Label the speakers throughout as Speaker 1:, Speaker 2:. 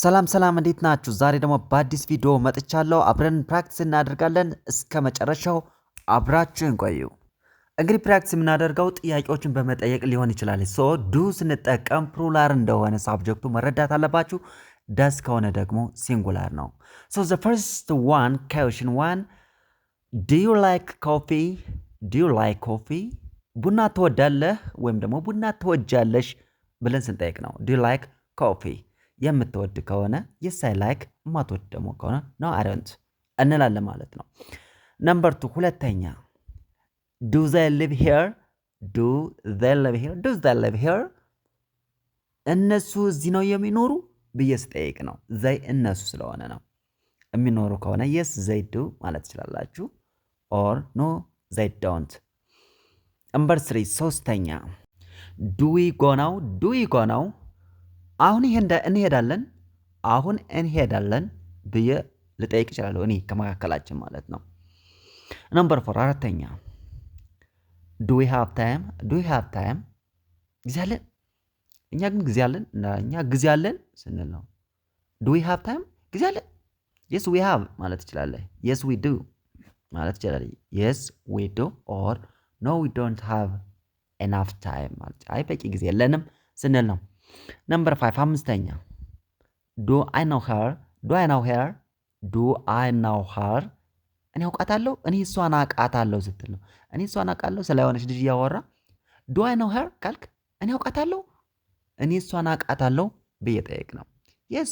Speaker 1: ሰላም እንዴት ናችሁ? ዛሬ ደግሞ በአዲስ ቪዲዮ መጥቻለሁ። አብረን ፕራክቲስ እናደርጋለን። እስከ መጨረሻው አብራችሁን ቆዩ። እንግዲህ ፕራክቲስ የምናደርገው ጥያቄዎችን በመጠየቅ ሊሆን ይችላል። ዱ ስንጠቀም ፕሉራል እንደሆነ ሳብጀክቱ መረዳት አለባችሁ። ዳስ ከሆነ ደግሞ ሲንጉላር ነው። the first one, question 1, do you like coffee? do you like coffee? ቡና ትወዳለህ ወይም ደግሞ ቡና ትወጃለሽ ብለን ስንጠይቅ ነው። do you like coffee? የምትወድ ከሆነ yes I like፣ የማትወድ ደግሞ ከሆነ no I don't እንላለን ማለት ነው። ነምበር 2 ሁለተኛ do they live here? do they live here? do they live here? እነሱ እዚህ ነው የሚኖሩ ብዬ ስጠይቅ ነው። they እነሱ ስለሆነ ነው። የሚኖሩ ከሆነ yes they do ማለት ትችላላችሁ or no they don't። ነምበር 3 ሶስተኛ do we go now? do we go now? አሁን እንሄዳለን ብዬ ልጠይቅ እችላለሁ እኔ ከመካከላችን ማለት ነው። ነምበር 4 አራተኛ do we have time? do we have time? ጊዜ አለን? እኛ ግን ጊዜ አለን? እኛ ጊዜ አለን ስንል ነው። do we have time? ጊዜ አለን? yes we have ማለት ትችላለህ። yes we do ማለት ትችላለህ። yes we do or no we don't have enough time ማለት አይ በቂ ጊዜ የለንም ስንል ነው። ነምበር 5 አምስተኛ do I know her? do I know her? do I know her? እኔ አውቃታለሁ እኔ እሷን አውቃታለሁ ስትል ነው። እኔ እሷን አውቃለሁ ስለሆነች ልጅ እያወራ do I know her ካልክ እኔ አውቃታለሁ እኔ እሷን አውቃታለሁ ብዬ ጠይቅ ነው። yes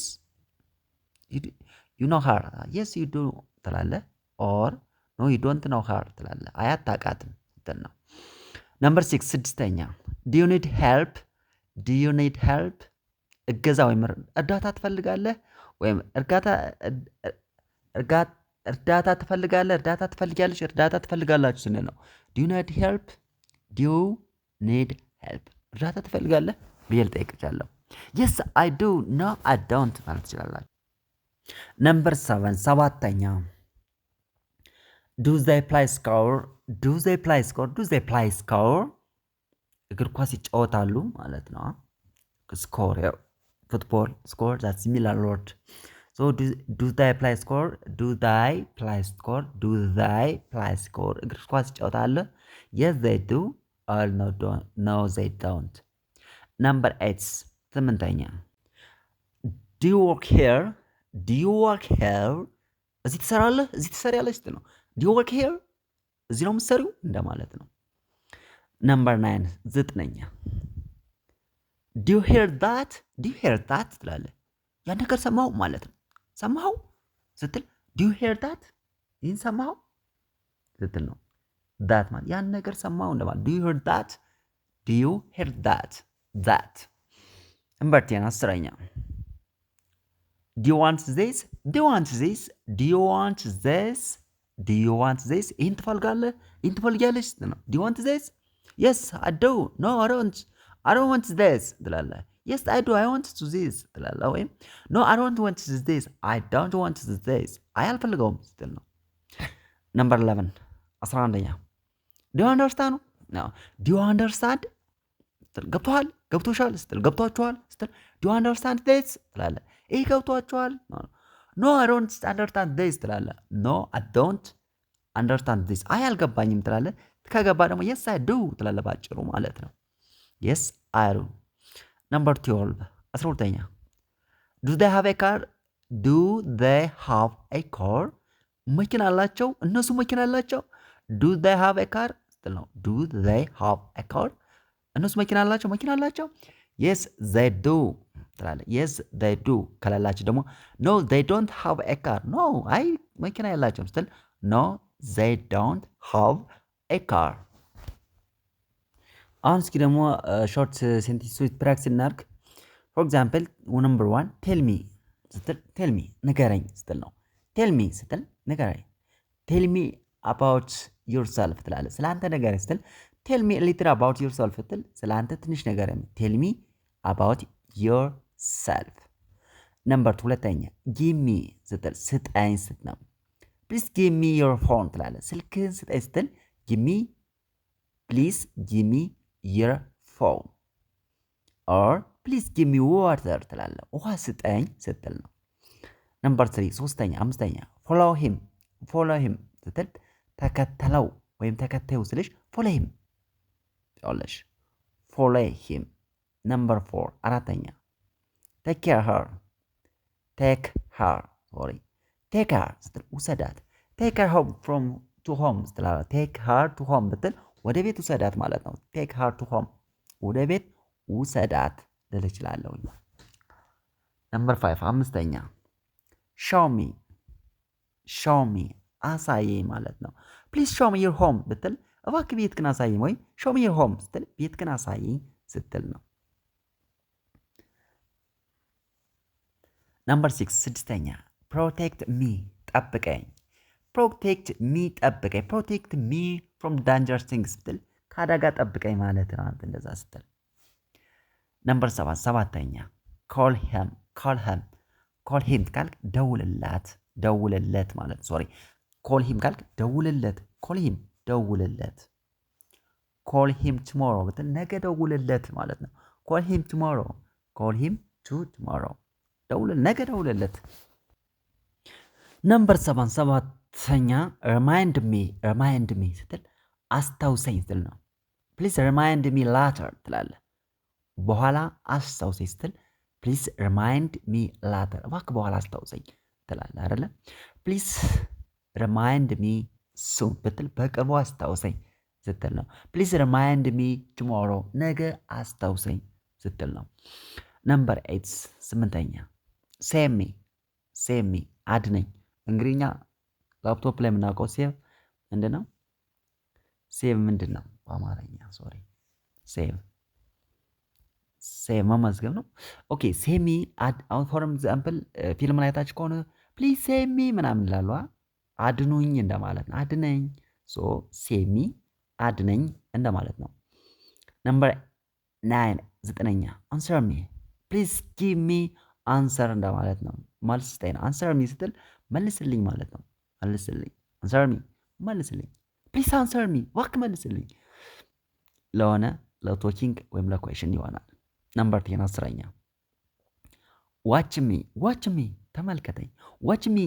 Speaker 1: you know her? yes you do ትላለህ or no you don't know her ትላለህ። አይ አታውቃትም ስትል ነው። ነምበር 6 ስድስተኛ do you need help? do you need help? እገዛ ወይም እርዳታ ትፈልጋለህ ወይም እርዳታ ትፈልጋለህ፣ እርዳታ ትፈልጊያለሽ፣ እርዳታ ትፈልጋላችሁ ስንል ነው። do you need help? do you need help? እርዳታ ትፈልጋለህ ብዬ ልጠይቅ እችላለሁ። yes I do no I don't ማለት ትችላላችሁ። ነምበር 7 ሰባተኛ do they play soccer? do they play soccer? do they play soccer? እግር ኳስ ይጫወታሉ ማለት ነው። ስኮር ፉትቦል ስኮር that's similar word. so do they play score? do they play score? do they play score? እግር ኳስ ይጫወታሉ yes they do or no they don't. number 8 ስምንተኛ do you work here? do you work here? እዚህ ትሰራለህ እዚህ ትሰሪያለሽ ነው። do you work here? እዚህ ነው የምትሰሪው እንደማለት ነው። ነምበር 9 ዘጠነኛ do you hear that? do you hear that ትላለህ። ያን ነገር ሰማሁ ማለት ነው። ሰማሁ ስትል do you hear that? ይህን ሰማሁ ስትል ነው። that ማለት ያን ነገር ሰማሁ እንደማለት። do you hear that? do you hear that? that ነምበር 10 አስረኛ do you want this? do you want this? do you want this? do you want this? ይህን ትፈልጋለህ ይህን ትፈልጊያለሽ ስትል ነው። do you want this? yes I do no I don't want this ትላለህ። yes I do I want to this ትላለህ። ወይም no I don't want this I don't want this አይ አልፈልገውም ስትል ነው። ነምበር 11 11ኛ do you understand? no do you understand? ገብቶሃል ገብቶሻል ስትል ገብቷችኋል ስትል do you understand this ትላለህ። ይህ ገብቷችኋል no I don't understand this ትላለህ። no I don't understand this አይ አልገባኝም ትላለህ። ከገባ ደግሞ yes I do ትላለህ ባጭሩ ማለት ነው። yes I do. ነምበር 12 12ኛ do they have a car? do they have a car? መኪና አላቸው እነሱ መኪና አላቸው do they have a car ስትል ነው። do they have a car? እነሱ መኪና አላቸው yes they do ትላለህ። yes they do ከሌላቸው ደግሞ no they don't have a car no አይ መኪና የላቸውም ስትል no they don't have a car. አሁን እስኪ ደግሞ ሾርት ሴንቴንሶች ፕራክቲስ እናድርግ። ፎር ኤግዛምፕል ነምበር 1 ቴል ሚ ስትል ቴል ሚ ንገረኝ ስትል ነው። ቴል ሚ ስትል ንገረኝ። ቴል ሚ አባውት ዩርሰልፍ ትላለህ። ስለአንተ ንገረኝ ስትል ቴል ሚ ሊትል አባውት ዩርሰልፍ ስትል ስለአንተ ትንሽ ንገረኝ። ቴል ሚ አባውት ዩርሰልፍ። ነምበር 2 ሁለተኛ ጊቭ ሚ ስትል ስጠኝ ስትል ነው። ፕሊዝ ጊቭ ሚ ዮር ፎን ትላለህ። ስልክህን ስጠኝ ስትል ጊቭ ሚ ፕሊዝ ጊቭ ሚ your phone or ፕሊዝ ጊቭ ሚ ዋተር ትላለህ። ውሃ ስጠኝ ስትል ነው። ነምበር 3 ሶስተኛ አምስተኛ ፎሎ ሂም ስትል ተከተለው ወይም ተከታዩ ስልሽ ፎሎ ሂም ትላለሽ። ፎሎ ሂም። ነምበር 4 አራተኛ ቴክ ቴክ ሄር ስትል ውሰዳት። ቴክ ሄር ሆም ፍሮም ቱ ሆም ስትላለህ። ቴክ ሄር ቱ ሆም ብትል ወደ ቤት ውሰዳት ማለት ነው። ቴክ ሄር ቱ ሆም ወደ ቤት ውሰዳት ልል እችላለሁ። ነምበር 5 አምስተኛ ሾሚ አሳየኝ ማለት ነው። ፕሊዝ ሾሚ ዩር ሆም ብትል እባክህ ቤትህን አሳየኝ ወይም ሾሚ ዩር ሆም ስትል ቤትህን አሳየኝ ስትል ነው። ነምበር 6 ስድስተኛ ፕሮቴክት ሚ ጠብቀኝ። ፕሮቴክት ሚ ፍሮም ዳንጀረስ ቲንግስ ስትል ከአደጋ ጠብቀኝ ማለት ነው። አንተ እንደዛ ስትል። ነምበር 7 ሰባተኛ ኮል ሂም ካልክ ደውልለት ማለት ሶሪ። ኮል ሂም ካልክ ደውልለት። ደውልለት። ኮል ሂም ቱሞሮ ብትል ነገ ደውልለት ማለት ነው። ኮል ሂም ቱሞሮ ነገ ደውልለት። ነምበር 7 ሰባተኛ ሪማይንድ ሚ ስትል አስታውሰኝ ስትል ነው። ፕሊዝ ሪማይንድ ሚ ላተር ትላለህ። በኋላ አስታውሰኝ ስትል ፕሊዝ ሪማይንድ ሚ ላተር እባክህ በኋላ አስታውሰኝ ትላለህ አይደለ? ፕሊዝ ሪማይንድ ሚ ሱን ብትል በቅርቡ አስታውሰኝ ስትል ነው። ፕሊዝ ሪማይንድ ሚ ቱሞሮ ነገ አስታውሰኝ ስትል ነው። ነምበር 8 ስምንተኛ ሴሚ አድነኝ። እንግዲህ ላፕቶፕ ላይ የምናውቀው ሴቭ ምንድን ነው? ሴቭ ምንድን ነው በአማርኛ? ሶሪ ሴቭ መመዝገብ ነው። ኦኬ ሴሚ አሁን ፎር ኤግዛምፕል ፊልም ላይ ታች ከሆነ ፕሊዝ ሴሚ ምናምን ይላሉ። አድኑኝ እንደማለት ነው። አድነኝ። ሴሚ አድነኝ እንደማለት ነው። ነምበር 9 ዘጠነኛ አንሰር ሚ ፕሊዝ ጊቭ ሚ አንሰር እንደማለት ነው። መልስ ስጠኝ ነው። አንሰር ሚ ስትል መልስልኝ ማለት ነው። መልስልኝ። አንሰር ሚ መልስልኝ። ፕሊዝ አንሰር ሚ እባክህ መልስልኝ ለሆነ ለቶኪንግ ወይም ለኩዌሽን ይሆናል። ነምበር 10 አስረኛ ዋች ሚ ተመልከተኝ። ዋች ሚ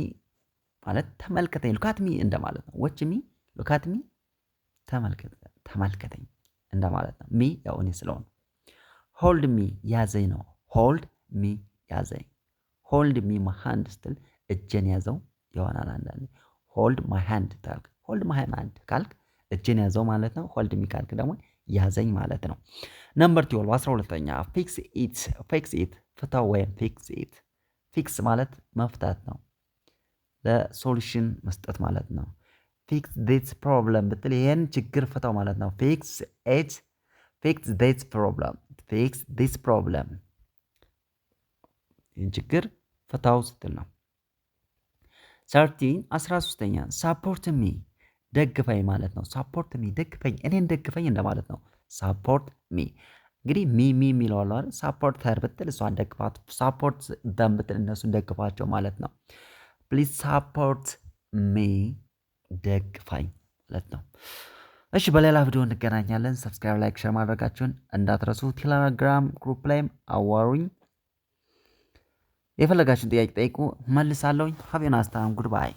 Speaker 1: ማለት ተመልከተኝ ሉካት ሚ እንደማለት ነው። ዋች ሚ ሉካት ሚ ተመልከተኝ እንደማለት ነው። ሚ ያው እኔ ስለሆነ ሆልድ ሚ ያዘኝ ነው። ሆልድ ሚ ያዘኝ። ሆልድ ሚ ማይ ሃንድ ስትል እጄን ያዘው ይሆናል። አንዳንዴ ሆልድ ማይ ሃንድ ካልክ ሆልድ ማይ ሃንድ ካልክ እጄን ያዘው ማለት ነው። ሆልድ ሚ ካልክ ደግሞ ያዘኝ ማለት ነው። ነምበር 12 12ኛ ፊክስ ኢት ፍታው ወይም ፊክስ ኢት። ፊክስ ማለት መፍታት ነው። ለሶሉሽን መስጠት ማለት ነው። ፊክስ ዲስ ፕሮብለም ብትል ይሄን ችግር ፍታው ማለት ነው። ፊክስ ዲስ ፕሮብለም ይህን ችግር ፍታው ስትል ነው። 13ኛ ሳፖርት ሚ ደግፈኝ ማለት ነው። ሳፖርት ሚ ደግፈኝ፣ እኔን ደግፈኝ እንደማለት ነው። ሳፖርት ሚ እንግዲህ ሚ የሚለው አለ አይደል? ሳፖርት ሄር ብትል እሷን ደግፋት፣ ሳፖርት ደም ብትል እነሱን ደግፋቸው ማለት ነው። ፕሊዝ ሳፖርት ሚ ደግፋኝ ማለት ነው። እሺ በሌላ ቪዲዮ እንገናኛለን። ሰብስክራይብ፣ ላይክ፣ ሼር ማድረጋችሁን እንዳትረሱ። ቴሌግራም ግሩፕ ላይም አዋሩኝ። የፈለጋችሁን ጥያቄ ጠይቁ፣ መልሳለሁኝ። ሀብ ኤ ናይስ ታይም ጉድባይ